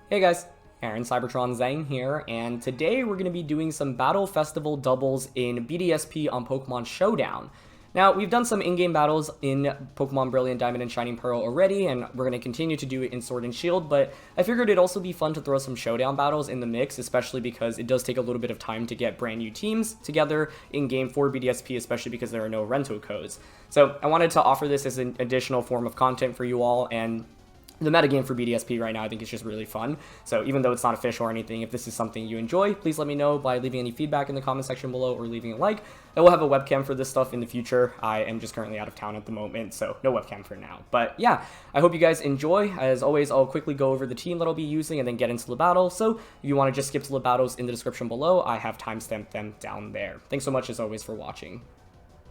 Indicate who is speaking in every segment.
Speaker 1: Hey guys, Aaron CybertronVGC here, and today we're going to be doing some Battle Festival doubles in BDSP on Pokemon Showdown. Now, we've done some in-game battles in Pokemon Brilliant Diamond and Shining Pearl already, and we're going to continue to do it in Sword and Shield, but I figured it'd also be fun to throw some Showdown battles in the mix, especially because it does take a little bit of time to get brand new teams together in-game for BDSP, especially because there are no Rento codes. So I wanted to offer this as an additional form of content for you all, and the metagame for BDSP right now I think is just really fun. So even though it's not official or anything, if this is something you enjoy, please let me know by leaving any feedback in the comment section below or leaving a like. I will have a webcam for this stuff in the future. I am just currently out of town at the moment, so no webcam for now. But yeah, I hope you guys enjoy. As always, I'll quickly go over the team that I'll be using and then get into the battle. So if you want to just skip to the battles in the description below, I have timestamped them down there. Thanks so much as always for watching.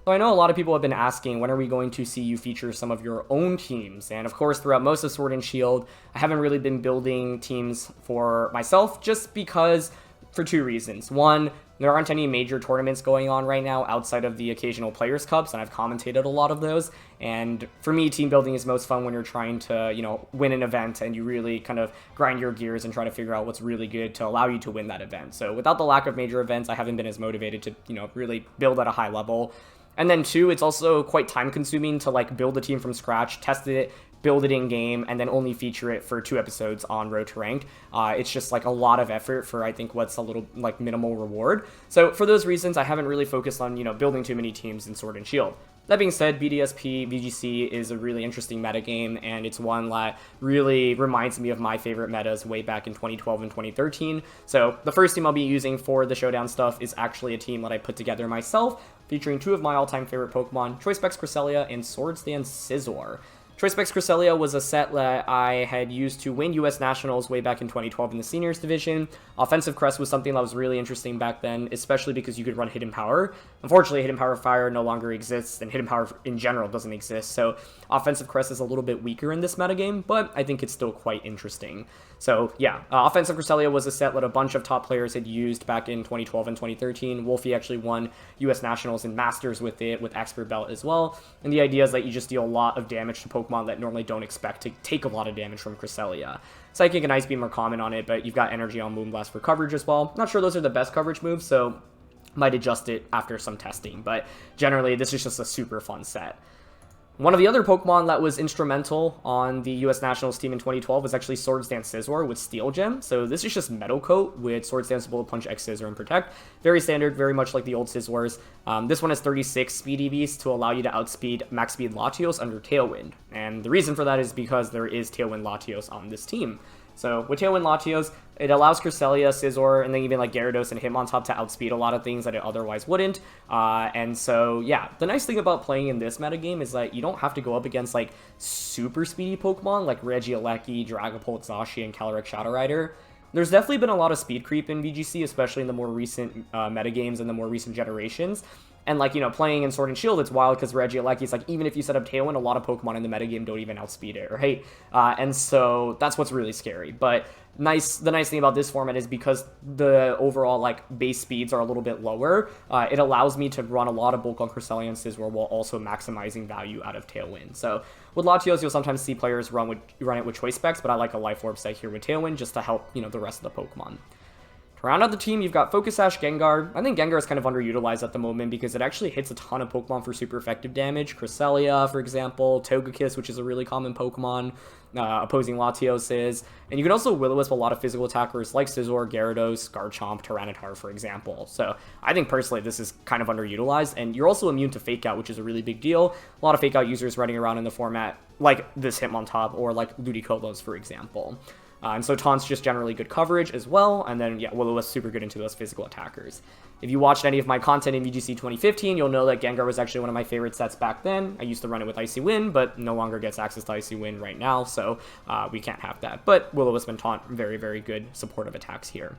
Speaker 1: So I know a lot of people have been asking, when are we going to see you feature some of your own teams? And of course, throughout most of Sword and Shield, I haven't really been building teams for myself, just because, for two reasons. One, there aren't any major tournaments going on right now outside of the occasional Players' Cups, and I've commentated a lot of those. And for me, team building is most fun when you're trying to, win an event and you really kind of grind your gears and try to figure out what's really good to allow you to win that event. So without the lack of major events, I haven't been as motivated to, really build at a high level. And then two, it's also quite time consuming to build a team from scratch, test it, build it in game, and then only feature it for 2 episodes on Road to Ranked. It's just a lot of effort for I think what's a little minimal reward. So for those reasons, I haven't really focused on building too many teams in Sword and Shield. That being said, BDSP VGC is a really interesting metagame, and it's one that really reminds me of my favorite metas way back in 2012 and 2013. So the first team I'll be using for the Showdown stuff is actually a team that I put together myself, featuring 2 of my all-time favorite Pokemon, Choice Specs Cresselia and Swords Dance Scizor. Choice Specs Cresselia was a set that I had used to win US Nationals way back in 2012 in the Seniors Division. Offensive Crest was something that was really interesting back then, especially because you could run Hidden Power. Unfortunately, Hidden Power Fire no longer exists, and Hidden Power in general doesn't exist, so Offensive Crest is a little bit weaker in this metagame, but I think it's still quite interesting. So yeah, Offensive Cresselia was a set that a bunch of top players had used back in 2012 and 2013. Wolfie actually won US Nationals and Masters with it, with Expert Belt as well, and the idea is that you just deal a lot of damage to Pokemon that normally don't expect to take a lot of damage from Cresselia. Psychic and Ice Beam are common on it, but you've got Energy on Moonblast for coverage as well. Not sure those are the best coverage moves, so might adjust it after some testing, but generally this is just a super fun set. One of the other Pokemon that was instrumental on the US Nationals team in 2012 was actually Swords Dance Scizor with Steel Gem. So this is just Metal Coat with Swords Dance, Bullet Punch, X Scissor, and Protect. Very standard, very much like the old Scizors. This one has 36 Speed EVs to allow you to outspeed Max Speed Latios under Tailwind. And the reason for that is because there is Tailwind Latios on this team. So with Tailwind Latios, it allows Cresselia, Scizor, and then even Gyarados and Hitmontop to outspeed a lot of things that it otherwise wouldn't. And so, yeah, the nice thing about playing in this metagame is that you don't have to go up against, super speedy Pokemon like Regieleki, Dragapult, Zacian, and Calyrex Shadow Rider. There's definitely been a lot of speed creep in VGC, especially in the more recent metagames and the more recent generations. And, playing in Sword and Shield, it's wild because Regielecki's, even if you set up Tailwind, a lot of Pokemon in the metagame don't even outspeed it, right? And so that's what's really scary. But the nice thing about this format is because the overall, base speeds are a little bit lower, it allows me to run a lot of bulk on Cresselia and Scizor while also maximizing value out of Tailwind. So with Latios, you'll sometimes see players run it with Choice Specs, but I like a Life Orb set here with Tailwind just to help, the rest of the Pokemon. To round out the team, you've got Focus Sash Gengar. I think Gengar is kind of underutilized at the moment because it actually hits a ton of Pokemon for super effective damage. Cresselia, for example, Togekiss, which is a really common Pokemon, opposing Latios is. And you can also Will-O-Wisp a lot of physical attackers like Scizor, Gyarados, Garchomp, Tyranitar, for example. So I think personally this is kind of underutilized, and you're also immune to Fake Out, which is a really big deal. A lot of Fake Out users running around in the format like this Hitmontop or like Ludicolos, for example. And so Taunt's just generally good coverage as well, and then, yeah, Will-O-Wisp super good into those physical attackers. If you watched any of my content in VGC 2015, you'll know that Gengar was actually one of my favorite sets back then. I used to run it with Icy Wind, but no longer gets access to Icy Wind right now, so we can't have that. But Will-O-Wisp and Taunt, very, very good supportive attacks here.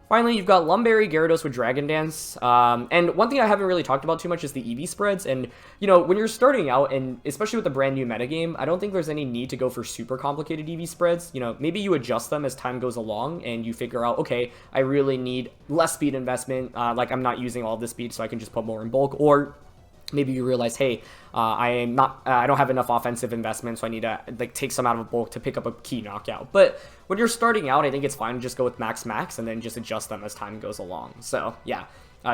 Speaker 1: Finally, you've got Lumberry, Gyarados with Dragon Dance, and one thing I haven't really talked about too much is the EV spreads, and, when you're starting out, and especially with the brand new metagame, I don't think there's any need to go for super complicated EV spreads. Maybe you adjust them as time goes along, and you figure out, okay, I really need less speed investment, I'm not using all this speed, so I can just put more in bulk, or maybe you realize, hey, I don't have enough offensive investment, so I need to like take some out of bulk to pick up a key knockout. But when you're starting out, I think it's fine to just go with max and then just adjust them as time goes along. So yeah,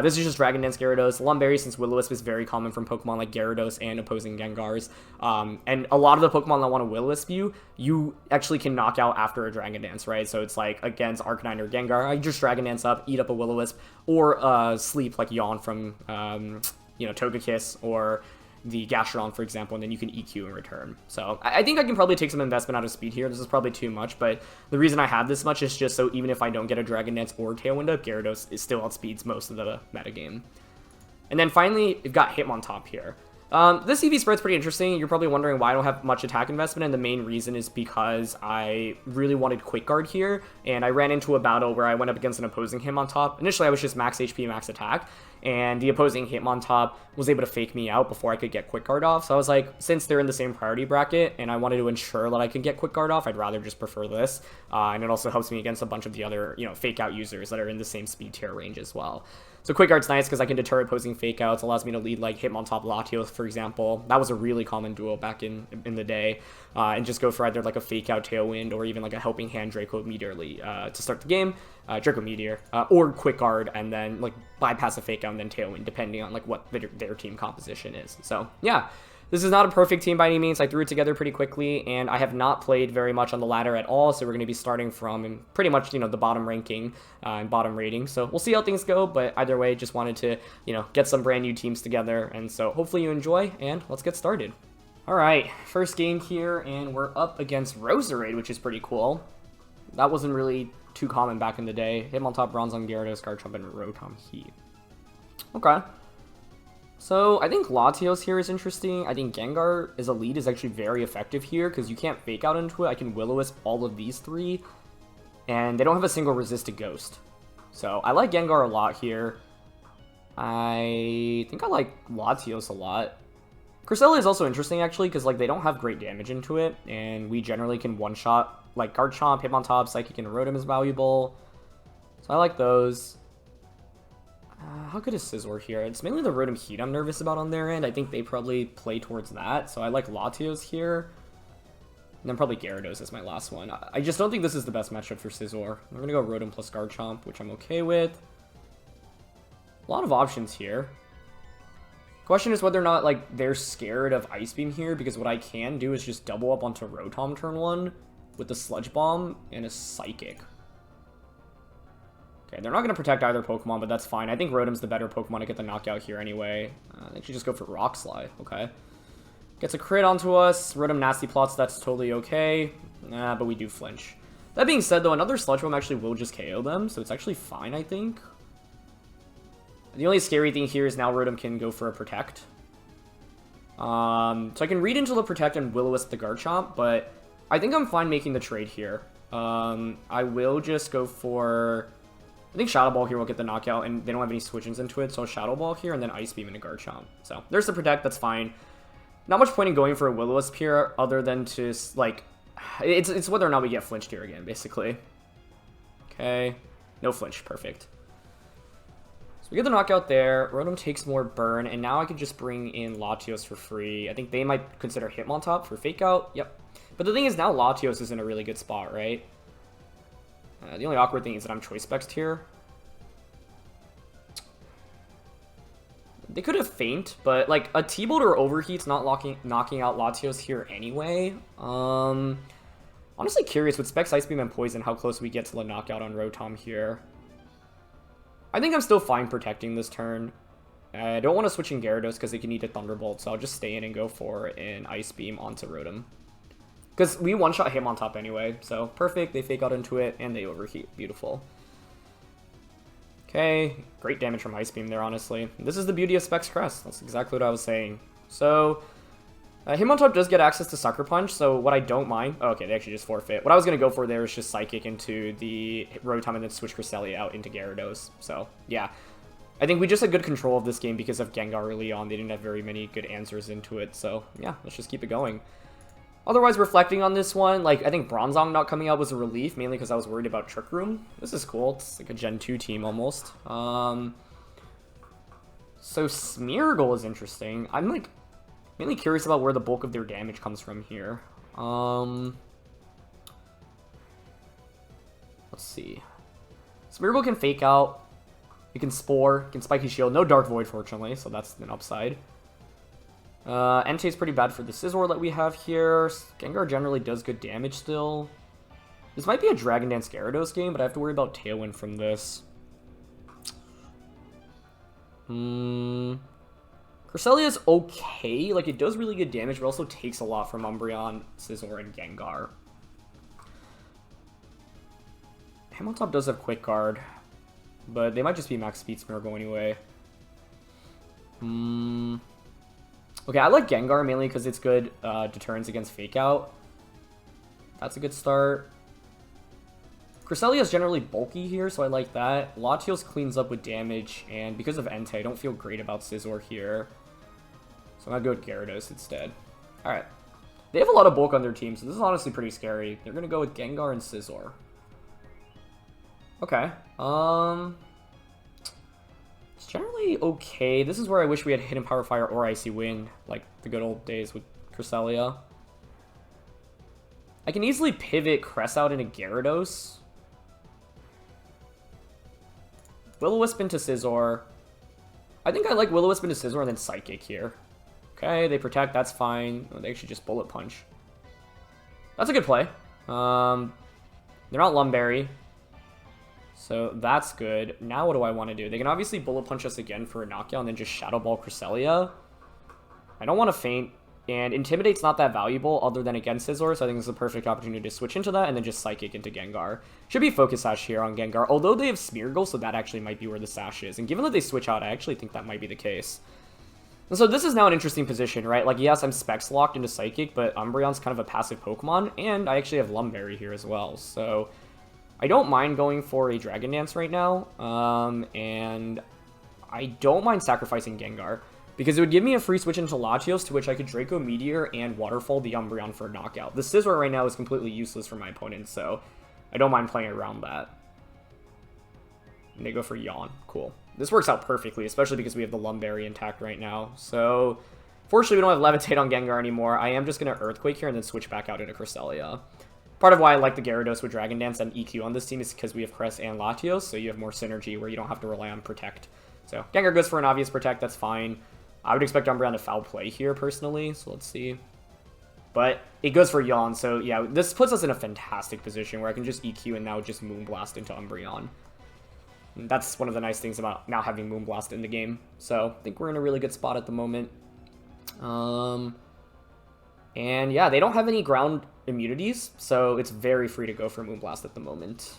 Speaker 1: this is just Dragon Dance Gyarados. Lumberry, since Will-O-Wisp is very common from Pokemon like Gyarados and opposing Gengars. And a lot of the Pokemon that want to Will-O-Wisp you actually can knock out after a Dragon Dance, right? So it's like against Arcanine or Gengar, I just Dragon Dance up, eat up a Will-O-Wisp, or sleep like Yawn from Togekiss or the Gastrodon, for example, and then you can EQ in return. So I think I can probably take some investment out of speed here. This is probably too much, but the reason I have this much is just so even if I don't get a Dragon Dance or Tailwind up, Gyarados is still outspeeds most of the metagame. And then finally, we've got Hitmontop here. This EV spread's pretty interesting. You're probably wondering why I don't have much attack investment, and the main reason is because I really wanted Quick Guard here, and I ran into a battle where I went up against an opposing Hitmontop. Initially, I was just max HP, max attack, and the opposing Hitmontop was able to fake me out before I could get Quick Guard off. So I was like, since they're in the same priority bracket, and I wanted to ensure that I could get Quick Guard off, I'd rather just prefer this. And it also helps me against a bunch of the other, fake out users that are in the same speed tier range as well. So Quick Guard's nice because I can deter opposing fake outs, allows me to lead like Hitmontop Latios, for example. That was a really common duo back in the day. And just go for either like a fake out Tailwind or even like a helping hand Draco Meteorly to start the game. Draco Meteor, or Quick Guard, and then like bypass a fake out and then Tailwind, depending on like what their team composition is. So yeah, this is not a perfect team by any means. I threw it together pretty quickly, and I have not played very much on the ladder at all, so we're going to be starting from pretty much, the bottom ranking and bottom rating. So we'll see how things go, but either way, just wanted to, get some brand new teams together, and so hopefully you enjoy, and let's get started. All right, first game here, and we're up against Roserade, which is pretty cool. That wasn't really too common back in the day. Hitmontop, Bronzong, Gyarados, Garchomp, and Rotom-H. Okay. So I think Latios here is interesting. I think Gengar as a lead is actually very effective here because you can't fake out into it. I can Will-O-Wisp all of these three, and they don't have a single resisted ghost. So I like Gengar a lot here. I think I like Latios a lot. Cresselia is also interesting actually because like they don't have great damage into it, and we generally can one-shot like Garchomp, Hitmontop, Psychic, and Rotom is valuable. So I like those. How good is Scizor here? It's mainly the Rotom Heat I'm nervous about on their end. I think they probably play towards that, so I like Latios here. And then probably Gyarados is my last one. I just don't think this is the best matchup for Scizor. I'm going to go Rotom plus Garchomp, which I'm okay with. A lot of options here. Question is whether or not like they're scared of Ice Beam here, because what I can do is just double up onto Rotom turn 1 with the Sludge Bomb and a Psychic. Okay, they're not going to protect either Pokemon, but that's fine. I think Rotom's the better Pokemon to get the knockout here anyway. They should just go for Rock Slide. Okay. Gets a crit onto us. Rotom Nasty Plots, that's totally okay. But we do flinch. That being said, though, another Sludge Bomb actually will just KO them, so it's actually fine, I think. The only scary thing here is now Rotom can go for a Protect. So I can read into the Protect and Will-O-Wisp the Garchomp, but I think I'm fine making the trade here. I will just go for... I think Shadow Ball here will get the knockout, and they don't have any switch-ins into it, so Shadow Ball here, and then Ice Beam into Garchomp. So, there's the Protect, that's fine. Not much point in going for a Will-O-Wisp here, other than to, like... It's whether or not we get flinched here again, basically. Okay. No flinch, perfect. So we get the knockout there, Rotom takes more burn, and now I can just bring in Latios for free. I think they might consider Hitmontop for Fake Out, yep. But the thing is, now Latios is in a really good spot, right? The only awkward thing is that I'm Choice Spexed here. They could have Feint, but like a T-Bolt or Overheat's not knocking out Latios here anyway. Honestly curious with Specs, Ice Beam, and Poison how close we get to the knockout on Rotom here. I think I'm still fine protecting this turn. I don't want to switch in Gyarados because they can eat a Thunderbolt, so I'll just stay in and go for an Ice Beam onto Rotom. Because we one-shot Hitmontop anyway, so perfect. They fake out into it, and they overheat. Beautiful. Okay, great damage from Ice Beam there, honestly. This is the beauty of Specs Crest. That's exactly what I was saying. So, Hitmontop does get access to Sucker Punch, so what I don't mind... Oh, okay, they actually just forfeit. What I was going to go for there is just Psychic into the Rotom and then switch Cresselia out into Gyarados. So, yeah. I think we just had good control of this game because of Gengar early on. They didn't have very many good answers into it, so yeah, let's just keep it going. Otherwise, reflecting on this one, like, I think Bronzong not coming out was a relief, mainly because I was worried about Trick Room. This is cool. It's like a Gen 2 team, almost. So Smeargle is interesting. I'm like mainly curious about where the bulk of their damage comes from here. Let's see. Smeargle can Fake Out. It can Spore. It can Spiky Shield. No Dark Void, fortunately, so that's an upside. Entei's pretty bad for the Scizor that we have here. Gengar generally does good damage still. This might be a Dragon Dance Gyarados game, but I have to worry about Tailwind from this. Cresselia is okay. Like, it does really good damage, but also takes a lot from Umbreon, Scizor, and Gengar. Hitmontop does have Quick Guard, but they might just be max speed Smeargle anyway. Okay, I like Gengar mainly because it's good deterrence against Fake Out. That's a good start. Cresselia is generally bulky here, so I like that. Latios cleans up with damage, and because of Entei, I don't feel great about Scizor here. So I'm going to go with Gyarados instead. Alright. They have a lot of bulk on their team, so this is honestly pretty scary. They're going to go with Gengar and Scizor. Okay. It's generally okay. This is where I wish we had Hidden Power Fire or Icy Wind, like the good old days with Cresselia. I can easily pivot Cress out into Gyarados. Will-O-Wisp into Scizor. I think I like Will-O-Wisp into Scizor and then Psychic here. Okay, they protect, that's fine. Oh, they actually just Bullet Punch. That's a good play. They're not Lumberry. So that's good. Now what do I want to do? They can obviously Bullet Punch us again for a knockout and then just Shadow Ball Cresselia. I don't want to faint. And Intimidate's not that valuable other than against Scizor, so I think it's a perfect opportunity to switch into that and then just Psychic into Gengar. Should be Focus Sash here on Gengar, although they have Smeargle, so that actually might be where the Sash is. And given that they switch out, I actually think that might be the case. And so this is now an interesting position, right? Like, yes, I'm Specs locked into Psychic, but Umbreon's kind of a passive Pokemon, and I actually have Lumberry here as well, so I don't mind going for a Dragon Dance right now, and I don't mind sacrificing Gengar, because it would give me a free switch into Latios, to which I could Draco Meteor and Waterfall the Umbreon for a knockout. The Scizor right now is completely useless for my opponent, so I don't mind playing around that. And they go for Yawn. Cool. This works out perfectly, especially because we have the Lumberry intact right now. So, fortunately, we don't have Levitate on Gengar anymore. I am just going to Earthquake here and then switch back out into Cresselia. Part of why I like the Gyarados with Dragon Dance and EQ on this team is because we have Cress and Latios, so you have more synergy where you don't have to rely on Protect. So, Gengar goes for an obvious Protect, that's fine. I would expect Umbreon to foul play here, personally, so let's see. But it goes for Yawn, so yeah, this puts us in a fantastic position where I can just EQ and now just Moonblast into Umbreon. And that's one of the nice things about now having Moonblast in the game. So, I think we're in a really good spot at the moment. And yeah, they don't have any ground immunities, so it's very free to go for Moonblast at the moment.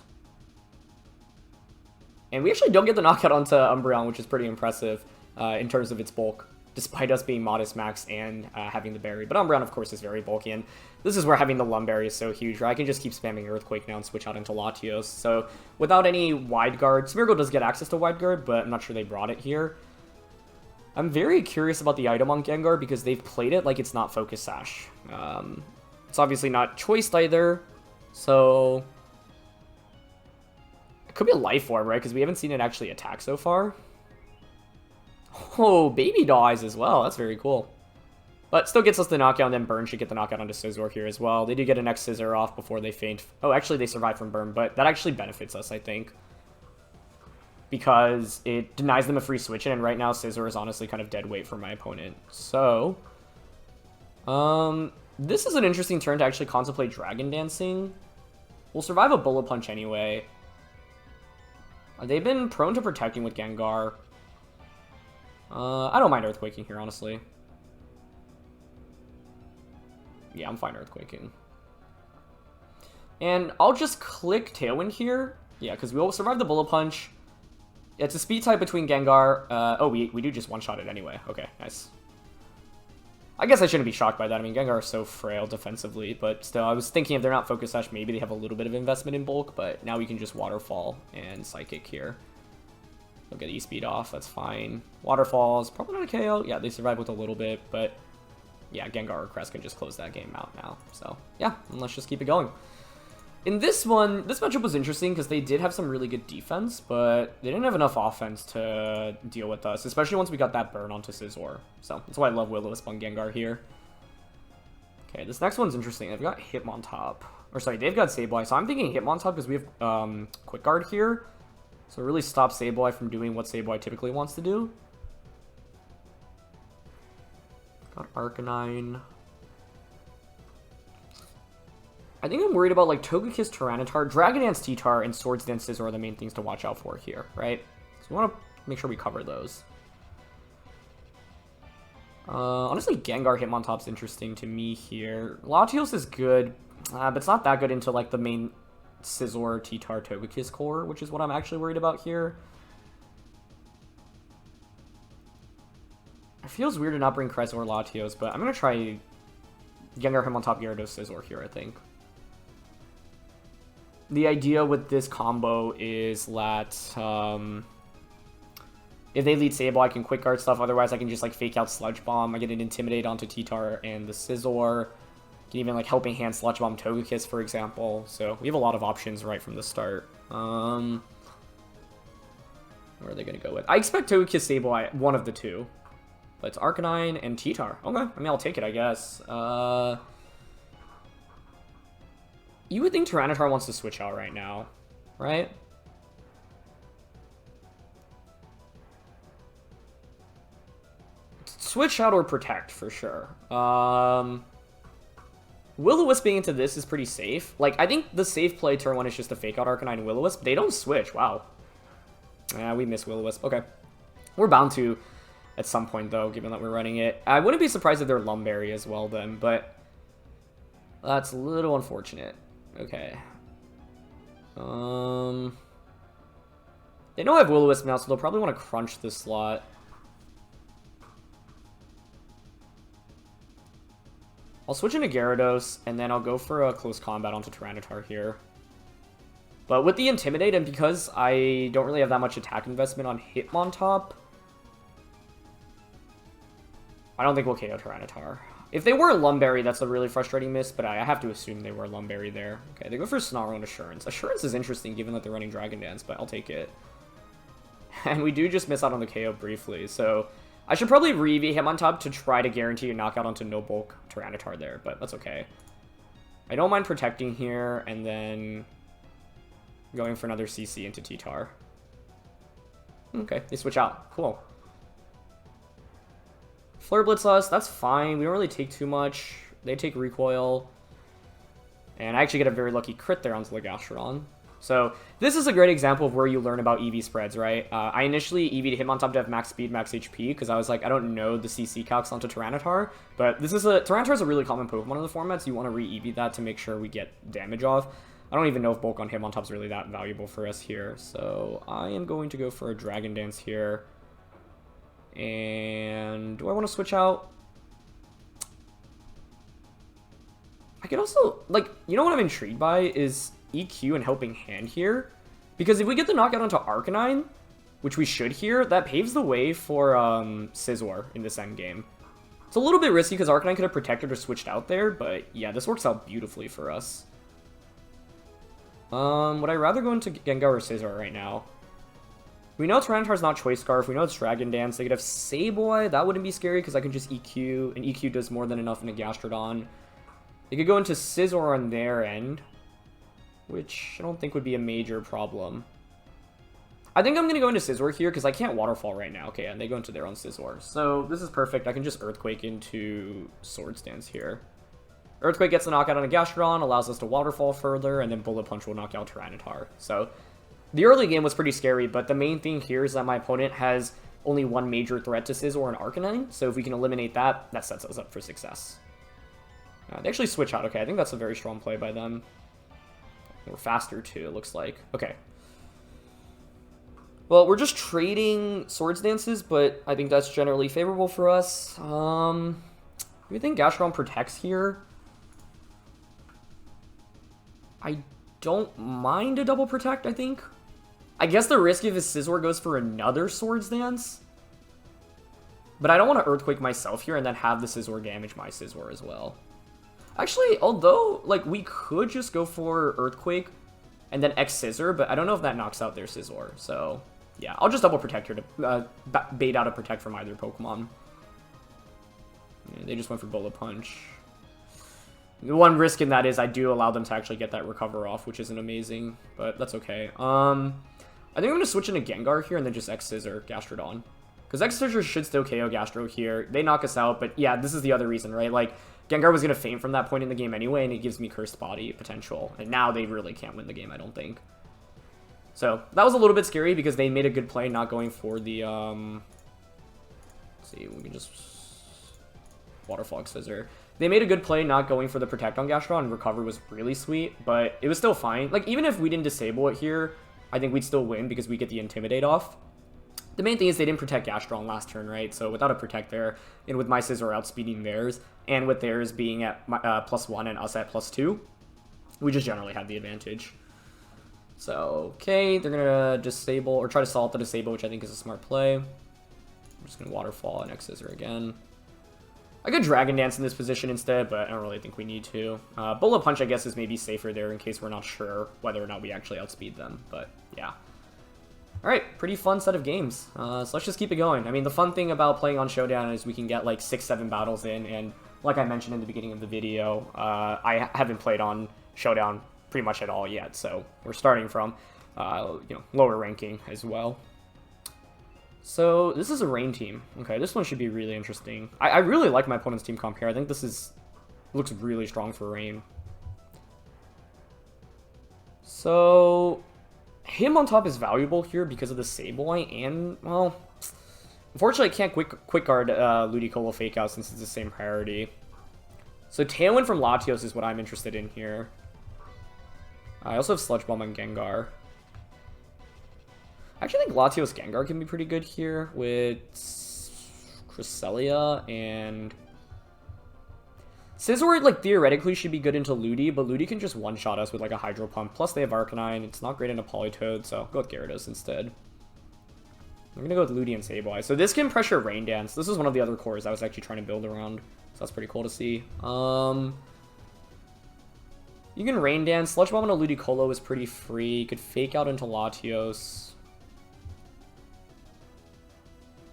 Speaker 1: And we actually don't get the knockout onto Umbreon, which is pretty impressive in terms of its bulk, despite us being Modest Max and having the Berry. But Umbreon, of course, is very bulky, and this is where having the Lumberry is so huge, right? I can just keep spamming Earthquake now and switch out into Latios. So without any Wide Guard, Smeargle does get access to Wide Guard, but I'm not sure they brought it here. I'm very curious about the item on Gengar because they've played it like it's not Focus Sash. It's obviously not choiced either, so it could be a Life Orb, right? Because we haven't seen it actually attack so far. Oh, Baby dies as well. That's very cool. But still gets us the knockout, and then Burn should get the knockout onto Scizor here as well. They do get a next Scizor off before they faint. Oh, actually, they survive from Burn, but that actually benefits us, I think, because it denies them a free switch in, and right now Scizor is honestly kind of dead weight for my opponent. So, this is an interesting turn to actually contemplate Dragon Dancing. We'll survive a Bullet Punch anyway. They've been prone to protecting with Gengar. I don't mind Earthquaking here, honestly. Yeah, I'm fine Earthquaking. And I'll just click Tailwind here. Yeah, because we'll survive the Bullet Punch. It's a speed type between Gengar. Oh, we do just one-shot it anyway. Okay, nice. I guess I shouldn't be shocked by that. I mean, Gengar is so frail defensively, but still, I was thinking if they're not Focus Sash, maybe they have a little bit of investment in bulk, but now we can just Waterfall and Psychic here. They'll get E-Speed off, that's fine. Waterfalls, probably not a KO. Yeah, they survive with a little bit, but yeah, Gengar or Crest can just close that game out now. So, yeah, and let's just keep it going. In this one, this matchup was interesting because they did have some really good defense, but they didn't have enough offense to deal with us, especially once we got that burn onto Scizor. So that's why I love Will-O-Wisp on Gengar here. Okay, this next one's interesting. They've got Hitmontop. Or sorry, they've got Sableye. So I'm thinking Hitmontop because we have Quick Guard here. So it really stops Sableye from doing what Sableye typically wants to do. Got Arcanine. I think I'm worried about like Togekiss, Tyranitar, Dragon Dance, T-Tar, and Swords Dance Scizor are the main things to watch out for here, right? So we want to make sure we cover those. Honestly, Gengar Hitmontop's interesting to me here. Latios is good, but it's not that good into like the main Scizor, T-Tar, Togekiss core, which is what I'm actually worried about here. It feels weird to not bring Cresselia or Latios, but I'm going to try Gengar Hitmontop, Gyarados, Scizor here, I think. The idea with this combo is that if they lead Sableye, I can Quick Guard stuff. Otherwise, I can just like fake out Sludge Bomb. I get an Intimidate onto T-Tar and the Scizor. I can even like Helping Hand Sludge Bomb Togekiss, for example. So we have a lot of options right from the start. Where are they going to go with? I expect Togekiss Sableye, one of the two. But it's Arcanine and T-Tar. Okay, I mean, I'll take it, I guess. You would think Tyranitar wants to switch out right now, right? Switch out or protect, for sure. Will-O-Wisp being into this is pretty safe. Like, I think the safe play turn 1 is just to fake out Arcanine and Will-O-Wisp. They don't switch, wow. Yeah, we miss Will-O-Wisp, okay. We're bound to at some point, though, given that we're running it. I wouldn't be surprised if they're Lumberry as well, then, but that's a little unfortunate. Okay. They know I have Will-O-Wisp now, so they'll probably want to crunch this slot. I'll switch into Gyarados, and then I'll go for a close combat onto Tyranitar here. But with the Intimidate, and because I don't really have that much attack investment on Hitmontop, I don't think we'll KO Tyranitar. If they were Lumberry, that's a really frustrating miss, but I have to assume they were Lumberry there. Okay, they go for Snarl and Assurance. Assurance is interesting given that they're running Dragon Dance, but I'll take it. And we do just miss out on the KO briefly, so I should probably re-EV Hitmontop to try to guarantee a knockout onto No Bulk Tyranitar there, but that's okay. I don't mind protecting here, and then going for another CC into T-Tar. Okay, they switch out. Cool. Flare Blitz us, that's fine. We don't really take too much. They take Recoil. And I actually get a very lucky crit there onto the Gastrodon. So this is a great example of where you learn about EV spreads, right? I initially EV'd Hitmontop to have max speed, max HP, because I was like, I don't know the CC calcs onto Tyranitar. But this is Tyranitar is a really common Pokemon in the formats. You want to re-EV that to make sure we get damage off. I don't even know if bulk on Hitmontop is really that valuable for us here. So I am going to go for a Dragon Dance here. And do I want to switch out? I could also, like, you know what I'm intrigued by is EQ and Helping Hand here. Because if we get the knockout onto Arcanine, which we should here, that paves the way for Scizor in this endgame. It's a little bit risky because Arcanine could have protected or switched out there, but yeah, this works out beautifully for us. Would I rather go into Gengar or Scizor right now? We know Tyranitar's not Choice Scarf. We know it's Dragon Dance. They could have Sableye. That wouldn't be scary because I can just EQ, and EQ does more than enough in a Gastrodon. They could go into Scizor on their end, which I don't think would be a major problem. I think I'm going to go into Scizor here because I can't Waterfall right now. Okay, and they go into their own Scizor. So this is perfect. I can just Earthquake into Swords Dance here. Earthquake gets the knockout on a Gastrodon, allows us to Waterfall further, and then Bullet Punch will knock out Tyranitar. So the early game was pretty scary, but the main thing here is that my opponent has only one major threat to Scizor and Arcanine, so if we can eliminate that, that sets us up for success. They actually switch out. Okay, I think that's a very strong play by them. We're faster too, it looks like. Okay. Well, we're just trading Swords Dances, but I think that's generally favorable for us. Do you think Gastrodon protects here? I don't mind a double protect, I think. I guess the risk if his Scizor goes for another Swords Dance. But I don't want to Earthquake myself here and then have the Scizor damage my Scizor as well. Actually, although, like, we could just go for Earthquake and then X Scizor, but I don't know if that knocks out their Scizor. So, yeah, I'll just double Protect here to bait out a Protect from either Pokemon. Yeah, they just went for Bullet Punch. The one risk in that is I do allow them to actually get that Recover off, which isn't amazing, but that's okay. I think I'm going to switch into Gengar here and then just X Scizor, Gastrodon. Because X Scizor should still KO Gastro here. They knock us out, but yeah, this is the other reason, right? Like, Gengar was going to faint from that point in the game anyway, and it gives me Cursed Body potential. And now they really can't win the game, I don't think. So, that was a little bit scary because they made a good play not going for the, let's see, we can just Waterfall Scizor. They made a good play not going for the Protect on Gastrodon, and Recover was really sweet, but it was still fine. Like, even if we didn't disable it here, I think we'd still win because we get the Intimidate off. The main thing is they didn't protect Gastrodon last turn, right? So without a Protect there, and with my Scizor outspeeding theirs, and with theirs being at +1 and us at +2, we just generally had the advantage. So, okay, they're going to disable, or try to solve the disable, which I think is a smart play. I'm just going to Waterfall and X Scizor again. I could Dragon Dance in this position instead, but I don't really think we need to. Bullet Punch, I guess, is maybe safer there in case we're not sure whether or not we actually outspeed them, but yeah. Alright, pretty fun set of games. So let's just keep it going. I mean, the fun thing about playing on Showdown is we can get like 6-7 battles in, and like I mentioned in the beginning of the video, I haven't played on Showdown pretty much at all yet, so we're starting from, lower ranking as well. So, this is a Rain team. Okay, this one should be really interesting. I really like my opponent's team comp here. I think this looks really strong for Rain. So, Hitmontop is valuable here because of the Sableye and, well, unfortunately I can't quick guard Ludicolo Fake Out since it's the same priority. So, Tailwind from Latios is what I'm interested in here. I also have Sludge Bomb on Gengar. I actually think Latios Gengar can be pretty good here with Cresselia and Scizor, like, theoretically should be good into Ludi, but Ludi can just one-shot us with, like, a Hydro Pump. Plus, they have Arcanine. It's not great into Politoed, so I'll go with Gyarados instead. I'm gonna go with Ludi and Sableye. So this can pressure Rain Dance. This is one of the other cores I was actually trying to build around, so that's pretty cool to see. You can Rain Dance. Sludge Bomb on a Ludicolo is pretty free. You could Fake Out into Latios.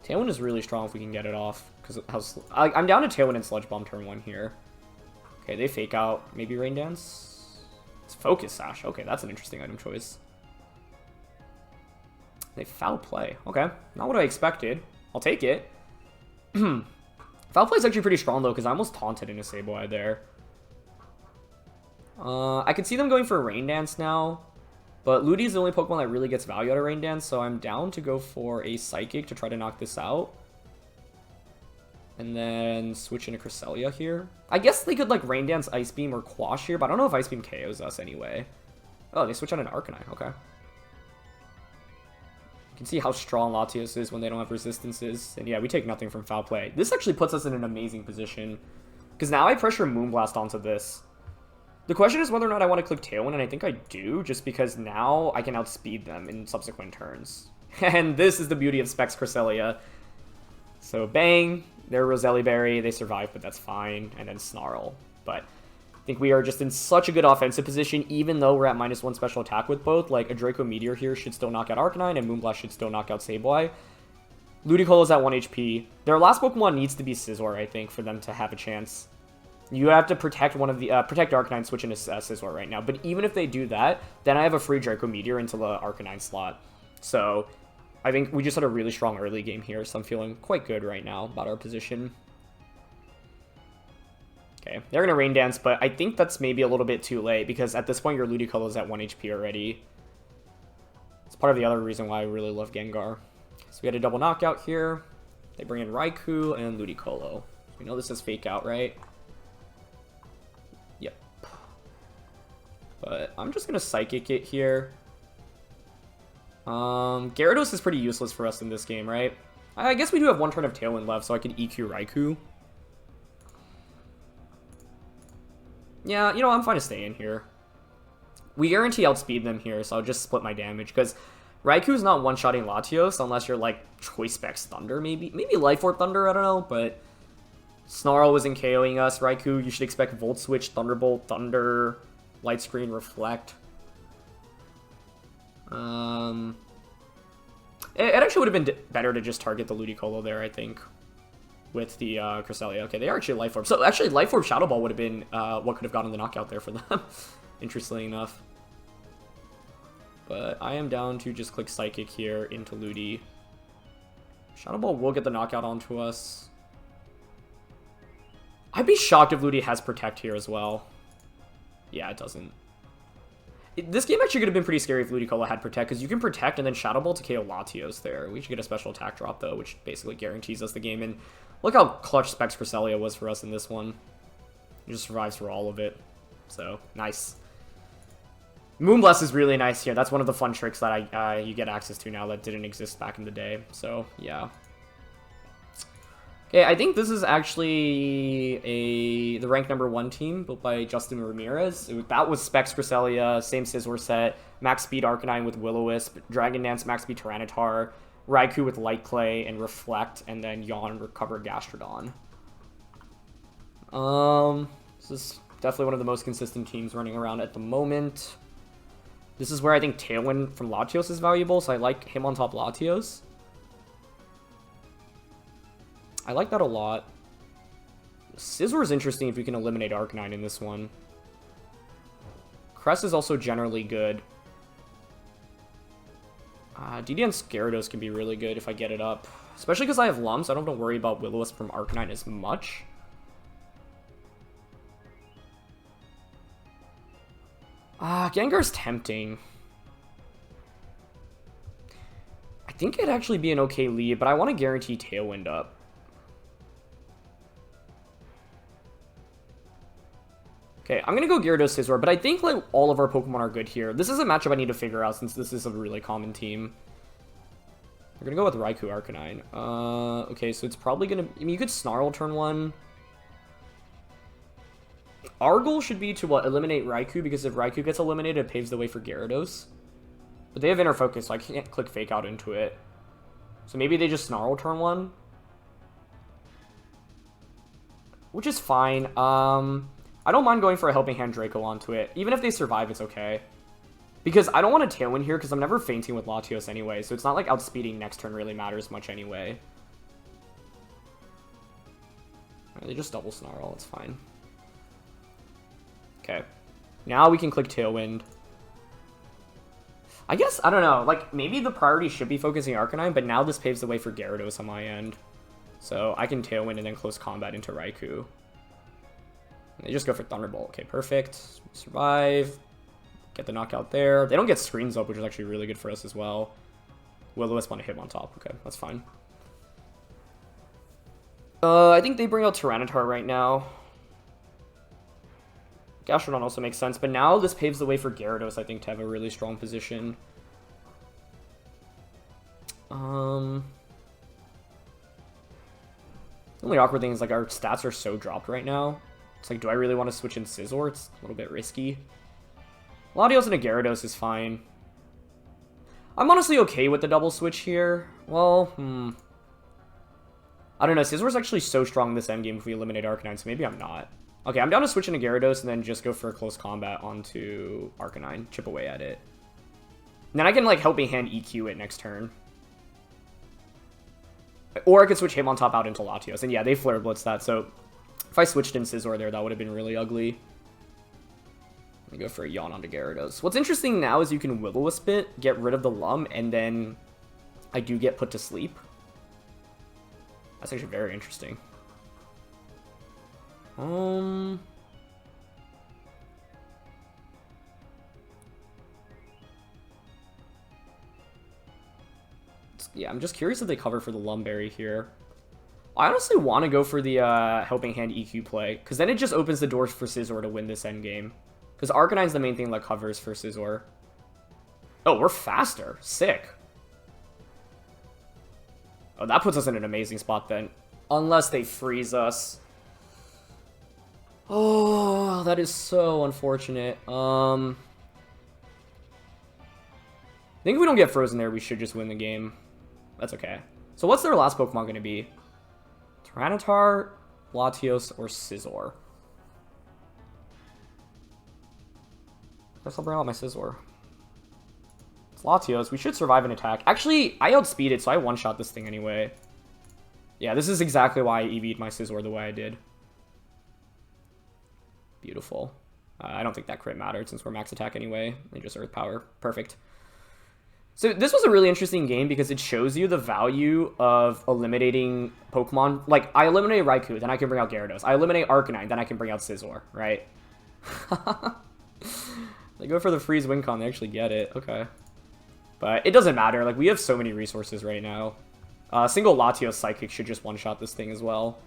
Speaker 1: Tailwind is really strong if we can get it off, because I'm down to Tailwind and Sludge Bomb turn 1 here. Okay, they Fake Out. Maybe Rain Dance? It's Focus Sash. Okay, that's an interesting item choice. They Foul Play. Okay, not what I expected. I'll take it. Foul Play is actually pretty strong, though, because I almost taunted into Sableye there. I could see them going for Rain Dance now. But Ludi is the only Pokemon that really gets value out of Rain Dance, so I'm down to go for a Psychic to try to knock this out. And then switch into Cresselia here. I guess they could, like, Rain Dance, Ice Beam, or Quash here, but I don't know if Ice Beam KOs us anyway. Oh, they switch on an Arcanine. Okay. You can see how strong Latios is when they don't have resistances. And yeah, we take nothing from Foul Play. This actually puts us in an amazing position, because now I pressure Moonblast onto this. The question is whether or not I want to click Tailwind, and I think I do, just because now I can outspeed them in subsequent turns. And this is the beauty of Specs Cresselia. So bang, they're Roselli Berry, they survive, but that's fine, and then Snarl. But I think we are just in such a good offensive position, even though we're at -1 special attack with both. Like, a Draco Meteor here should still knock out Arcanine, and Moonblast should still knock out Sableye. Ludicolo's at 1 HP. Their last Pokemon needs to be Scizor, I think, for them to have a chance. You have to protect one of the protect Arcanine, switch into Scizor right now. But even if they do that, then I have a free Draco Meteor into the Arcanine slot. So I think we just had a really strong early game here, so I'm feeling quite good right now about our position. Okay, they're going to Rain Dance, but I think that's maybe a little bit too late, because at this point your Ludicolo is at 1 HP already. It's part of the other reason why I really love Gengar. So we had a double knockout here. They bring in Raikou and Ludicolo. We know this is Fake Out, right? Yep. But I'm just going to Psychic it here. Gyarados is pretty useless for us in this game, right? I guess we do have one turn of Tailwind left, so I could EQ Raikou. Yeah, you know, I'm fine to stay in here. We guarantee outspeed them here, so I'll just split my damage, because Raikou's not one-shotting Latios unless you're, like, Choice Specs Thunder, maybe? Maybe Life Orb Thunder, I don't know, but Snarl wasn't KOing us. Raikou, you should expect Volt Switch, Thunderbolt, Thunder, Light Screen, Reflect. It actually would have been better to just target the Ludicolo there, I think, with the Cresselia. Okay, they are actually Life Orb. So actually, Life Orb Shadow Ball would have been what could have gotten the knockout there for them, interestingly enough. But I am down to just click Psychic here into Ludi. Shadow Ball will get the knockout onto us. I'd be shocked if Ludi has Protect here as well. Yeah, it doesn't. This game actually could have been pretty scary if Ludicolo had Protect, because you can Protect and then Shadow Ball to KO Latios there. We should get a special attack drop, though, which basically guarantees us the game. And look how clutch Specs Cresselia was for us in this one. He just survives for all of it. So, nice. Moonblast is really nice here. That's one of the fun tricks that you get access to now that didn't exist back in the day. So, yeah. Okay, I think this is actually the rank number 1 team built by Justin Ramirez. That was Specs Cresselia, same Scizor set, Max Speed Arcanine with Will-O-Wisp, Dragon Dance Max Speed Tyranitar, Raikou with Light Clay and Reflect, and then Yawn Recover Gastrodon. This is definitely one of the most consistent teams running around at the moment. This is where I think Tailwind from Latios is valuable, so I like Hitmontop Latios. I like that a lot. Scizor is interesting if you can eliminate Arcanine in this one. Cress is also generally good. DDN Gyarados can be really good if I get it up. Especially because I have Lum, so I don't have to worry about Will-O-Wisp from Arcanine as much. Gengar's tempting. I think it'd actually be an okay lead, but I want to guarantee Tailwind up. Okay, I'm going to go Gyarados Scizor, but I think like all of our Pokemon are good here. This is a matchup I need to figure out since this is a really common team. We're going to go with Raikou Arcanine. Okay, so it's probably going to... I mean, you could Snarl turn 1. Our goal should be to, eliminate Raikou, because if Raikou gets eliminated, it paves the way for Gyarados. But they have Inner Focus, so I can't click Fake Out into it. So maybe they just Snarl turn 1. Which is fine. I don't mind going for a Helping Hand Draco onto it. Even if they survive, it's okay. Because I don't want to Tailwind here, because I'm never fainting with Latios anyway, so it's not like outspeeding next turn really matters much anyway. They just double Snarl, it's fine. Okay. Now we can click Tailwind. I guess, I don't know, like, maybe the priority should be focusing Arcanine, but now this paves the way for Gyarados on my end. So I can Tailwind and then close combat into Raikou. They just go for Thunderbolt. Okay, perfect. Survive. Get the knockout there. They don't get screens up, which is actually really good for us as well. Will-O-Wisp on a Hitmontop. Okay, that's fine. I think they bring out Tyranitar right now. Gastrodon also makes sense, but now this paves the way for Gyarados, I think, to have a really strong position. The only awkward thing is, like, our stats are so dropped right now. It's like, do I really want to switch in Scizor? It's a little bit risky. Latios and a Gyarados is fine. I'm honestly okay with the double switch here. Well, I don't know. Scizor's actually so strong in this endgame if we eliminate Arcanine, so maybe I'm not. Okay, I'm down to switch into Gyarados and then just go for a close combat onto Arcanine. Chip away at it. And then I can, like, Helping Hand EQ it next turn. Or I could switch Hitmontop out into Latios. And yeah, they Flare Blitz that, so... If I switched in Scizor there, that would have been really ugly. Let me go for a Yawn onto Gyarados. What's interesting now is you can Will-O-Wisp it, get rid of the Lum, and then I do get put to sleep. That's actually very interesting. Yeah, I'm just curious if they cover for the Lumberry here. I honestly want to go for the Helping Hand EQ play, because then it just opens the doors for Scizor to win this endgame. Because Arcanine's the main thing that covers for Scizor. Oh, we're faster. Sick. Oh, that puts us in an amazing spot then. Unless they freeze us. Oh, that is so unfortunate. I think if we don't get frozen there, we should just win the game. That's okay. So what's their last Pokemon going to be? Tyranitar, Latios, or Scizor. Guess I'll bring out my Scizor. It's Latios. We should survive an attack. Actually, I outspeeded, so I one-shot this thing anyway. Yeah, this is exactly why I EV'd my Scizor the way I did. Beautiful. I don't think that crit mattered since we're max attack anyway. And just Earth Power. Perfect. So this was a really interesting game because it shows you the value of eliminating Pokemon. Like, I eliminate Raikou, then I can bring out Gyarados. I eliminate Arcanine, then I can bring out Scizor, right? They go for the freeze win con, they actually get it. Okay. But it doesn't matter. Like, we have so many resources right now. Single Latios Psychic should just one-shot this thing as well.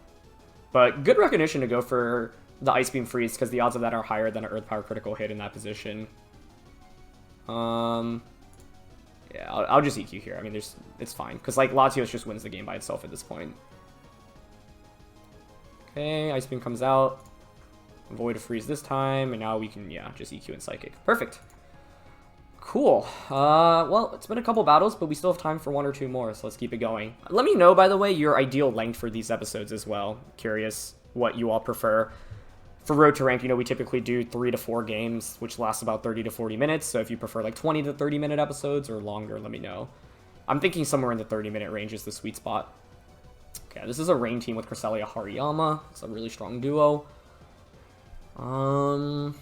Speaker 1: But good recognition to go for the Ice Beam Freeze, because the odds of that are higher than an Earth Power critical hit in that position. Yeah, I'll just EQ here. I mean, it's fine. Because, like, Latios just wins the game by itself at this point. Okay, Ice Beam comes out. Avoid a freeze this time. And now we can, yeah, just EQ and Psychic. Perfect. Cool. Well, it's been a couple battles, but we still have time for one or two more, so let's keep it going. Let me know, by the way, your ideal length for these episodes as well. Curious what you all prefer. For Road to Rank, you know, we typically do 3 to 4 games, which lasts about 30 to 40 minutes. So if you prefer like 20 to 30 minute episodes or longer, let me know. I'm thinking somewhere in the 30-minute range is the sweet spot. Okay, this is a Rain team with Cresselia Hariyama. It's a really strong duo. I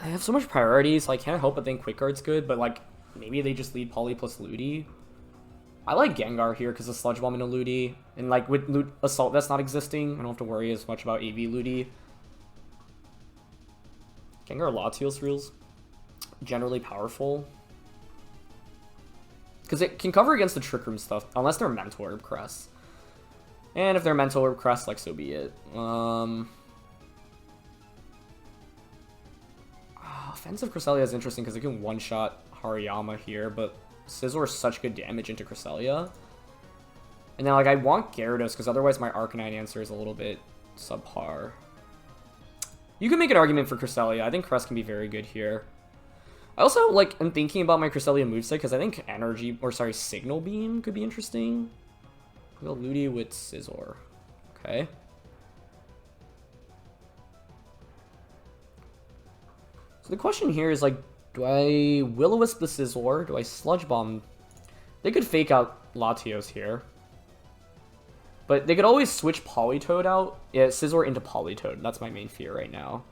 Speaker 1: have so much priorities, so I can't help but think Quick Guard's good, but like maybe they just lead Poly plus Ludi. I like Gengar here because of Sludge Bomb into Ludi. And like with Assault Vest not existing, I don't have to worry as much about AV Ludi. Gengar Latios feels generally powerful. Because it can cover against the Trick Room stuff, unless they're Mental Herb Crest. And if they're Mental Herb Crest, like, so be it. Offensive Cresselia is interesting because it can one-shot Hariyama here, but Scizor is such good damage into Cresselia. And then, like, I want Gyarados, because otherwise my Arcanine answer is a little bit subpar. You can make an argument for Cresselia. I think Crest can be very good here. I also, like, am thinking about my Cresselia moveset, because I think Signal Beam could be interesting. We'll go Ludi with Scizor. Okay. So the question here is, like, do I Will-O-Wisp the Scizor? Do I Sludge Bomb? They could fake out Latios here. But they could always switch Politoed out. Yeah, Scizor into Politoed. That's my main fear right now.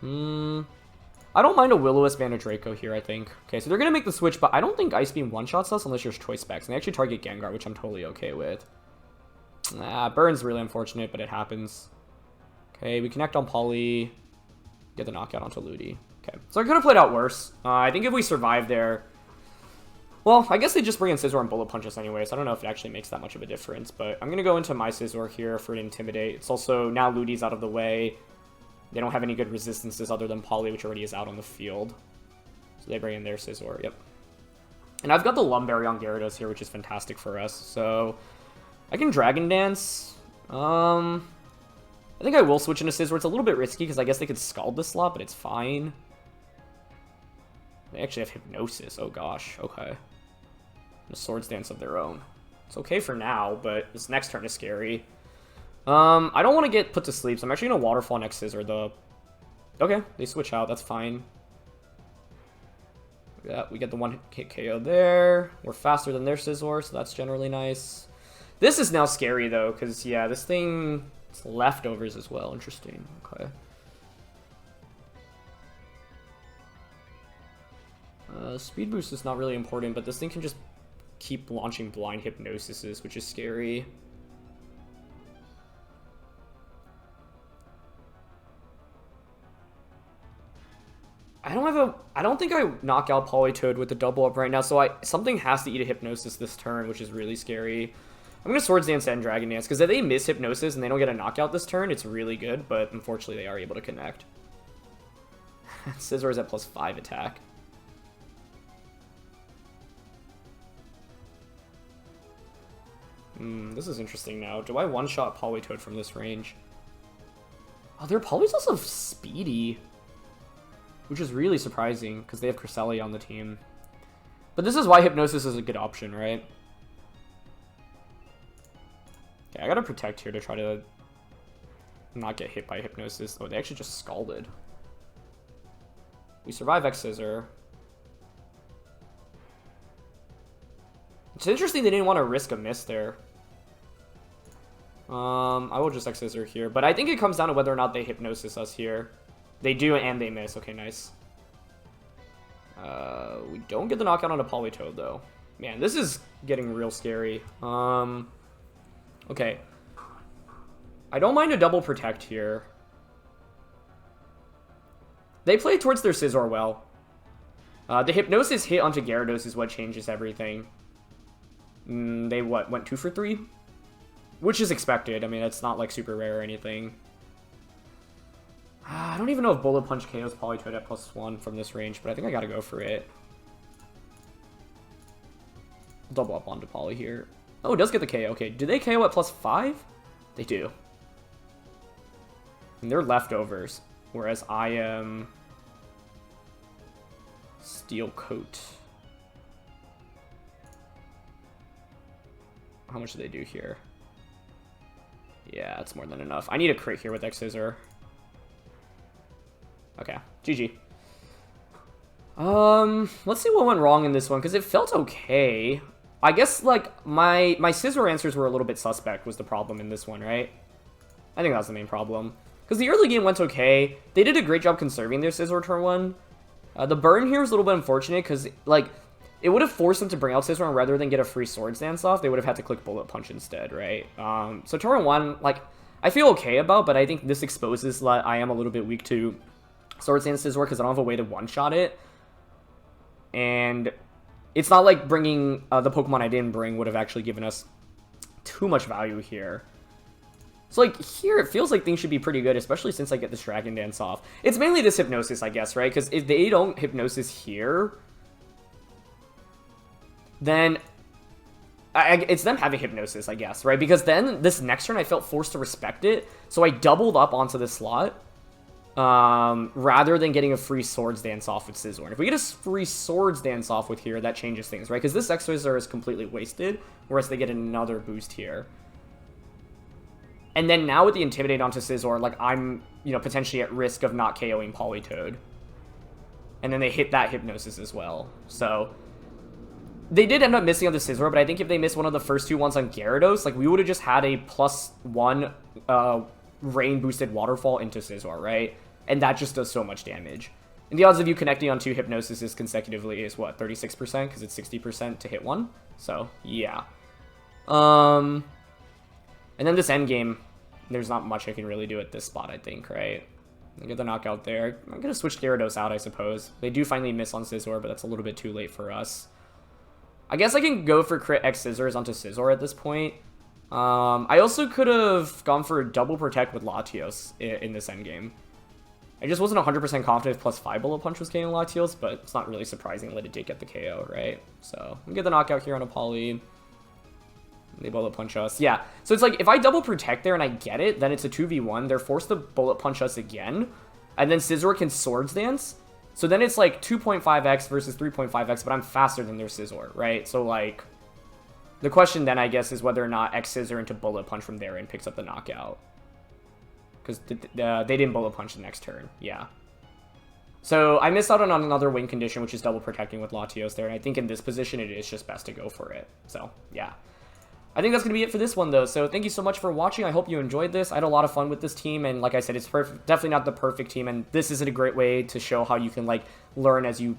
Speaker 1: I don't mind a Will-O-Wisp and a Draco here, I think. Okay, so they're going to make the switch, but I don't think Ice Beam one-shots us unless there's Choice Specs. And they actually target Gengar, which I'm totally okay with. Burn's really unfortunate, but it happens. Okay, we connect on Poly. Get the knockout onto Ludi. Okay, so I could have played out worse. I think if we survive there... Well, I guess they just bring in Scizor and Bullet Punch us anyway, so I don't know if it actually makes that much of a difference. But I'm going to go into my Scizor here for an Intimidate. It's also, now Ludi's out of the way. They don't have any good resistances other than Poly, which already is out on the field. So they bring in their Scizor, yep. And I've got the Lumberry on Gyarados here, which is fantastic for us. So I can Dragon Dance. I think I will switch into Scizor. It's a little bit risky because I guess they could Scald this slot, but it's fine. They actually have Hypnosis. Oh gosh, okay. And a Swords Dance of their own. It's okay for now, but this next turn is scary. I don't want to get put to sleep, so I'm actually going to Waterfall next Scizor, though. Okay, they switch out. That's fine. Yeah, we get the one-hit KO there. We're faster than their Scizor, so that's generally nice. This is now scary, though, because, yeah, this thing... It's leftovers as well. Interesting. Okay. Speed boost is not really important, but this thing can just keep launching blind Hypnosises, which is scary. I don't think I knock out Politoed with the double up right now, so something has to eat a Hypnosis this turn, which is really scary. I'm going to Swords Dance and Dragon Dance, because if they miss Hypnosis and they don't get a knockout this turn, it's really good, but unfortunately they are able to connect. Scizor is at +5 attack. This is interesting now. Do I one-shot Politoed from this range? Oh, their Poly's also speedy, which is really surprising, because they have Cresselia on the team. But this is why Hypnosis is a good option, right? Okay, I gotta Protect here to try to not get hit by Hypnosis. Oh, they actually just Scalded. We survive X-Scissor. It's interesting they didn't want to risk a miss there. I will just X-Scissor here. But I think it comes down to whether or not they Hypnosis us here. They do, and they miss. Okay, nice. We don't get the knockout on a Politoed, though. Man, this is getting real scary. Okay. I don't mind a double Protect here. They play towards their Scizor well. The Hypnosis hit onto Gyarados is what changes everything. They, what, went 2 for 3? Which is expected. I mean, it's not, like, super rare or anything. I don't even know if Bullet Punch KOs Politoed at +1 from this range, but I think I gotta go for it. Double up onto Poly here. Oh, it does get the KO. Okay, do they KO at +5? They do. And they're leftovers, whereas I am Steel Coat. How much do they do here? Yeah, it's more than enough. I need a crit here with X-Scissor. Okay, GG. Let's see what went wrong in this one, because it felt okay. I guess, like, my Scizor answers were a little bit suspect was the problem in this one, right? I think that's the main problem. Because the early game went okay. They did a great job conserving their Scizor turn 1. The burn here is a little bit unfortunate, because, like, it would have forced them to bring out Scizor, rather than get a free Swords Dance off, they would have had to click Bullet Punch instead, right? So turn 1, like, I feel okay about, but I think this exposes that I am a little bit weak to Swords Dance Scizor, because I don't have a way to one-shot it. And it's not like bringing the Pokemon I didn't bring would have actually given us too much value here. So, like, here it feels like things should be pretty good, especially since I get this Dragon Dance off. It's mainly this Hypnosis, I guess, right? Because if they don't Hypnosis here, then it's them having Hypnosis, I guess, right? Because then this next turn I felt forced to respect it, so I doubled up onto this slot rather than getting a free Swords Dance off with Scizor. And if we get a free Swords Dance off with here, that changes things, right? Because this X-Scissor is completely wasted, whereas they get another boost here. And then now with the Intimidate onto Scizor, like, I'm, you know, potentially at risk of not KOing Politoed. And then they hit that Hypnosis as well. So they did end up missing on the Scizor, but I think if they missed one of the first 2 ones on Gyarados, like, we would have just had a +1 rain-boosted Waterfall into Scizor, right? And that just does so much damage. And the odds of you connecting on 2 Hypnosises consecutively is, what, 36%? Because it's 60% to hit 1. So, yeah. And then this endgame, there's not much I can really do at this spot, I think, right? I get the knockout there. I'm going to switch Gyarados out, I suppose. They do finally miss on Scizor, but that's a little bit too late for us. I guess I can go for crit X-Scissors onto Scizor at this point. I also could have gone for double Protect with Latios in this endgame. I just wasn't 100% confident if +5 Bullet Punch was KOing Latios, but it's not really surprising that it did get the KO, right? So, we get the knockout here on a Poly. They Bullet Punch us. Yeah, so it's like, if I double Protect there and I get it, then it's a 2v1. They're forced to Bullet Punch us again, and then Scizor can Swords Dance. So then it's like 2.5x versus 3.5x, but I'm faster than their Scizor, right? So, like, the question then, I guess, is whether or not X-Scissor into Bullet Punch from there and picks up the knockout. Because they didn't Bullet Punch the next turn, yeah. So I missed out on another win condition, which is double protecting with Latios there, and I think in this position it is just best to go for it. So, yeah. I think that's going to be it for this one, though. So thank you so much for watching. I hope you enjoyed this. I had a lot of fun with this team, and like I said, it's definitely not the perfect team, and this is a great way to show how you can, like, learn as you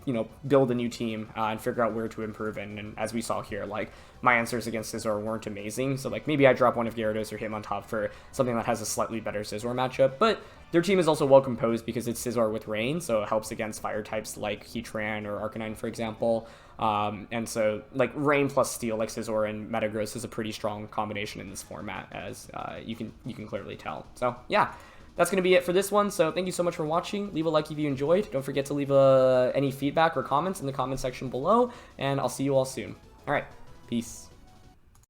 Speaker 1: build a new team and figure out where to improve. And as we saw here, like, my answers against Scizor weren't amazing, so, like, maybe I drop one of Gyarados or Hitmontop for something that has a slightly better Scizor matchup, but their team is also well composed because it's Scizor with Rain, so it helps against fire types like Heatran or Arcanine, for example. And so, like, Rain plus Steel, like Scizor and Metagross, is a pretty strong combination in this format, as you can clearly tell. So, yeah, that's going to be it for this one. So, thank you so much for watching. Leave a like if you enjoyed. Don't forget to leave any feedback or comments in the comment section below, and I'll see you all soon. All right, peace.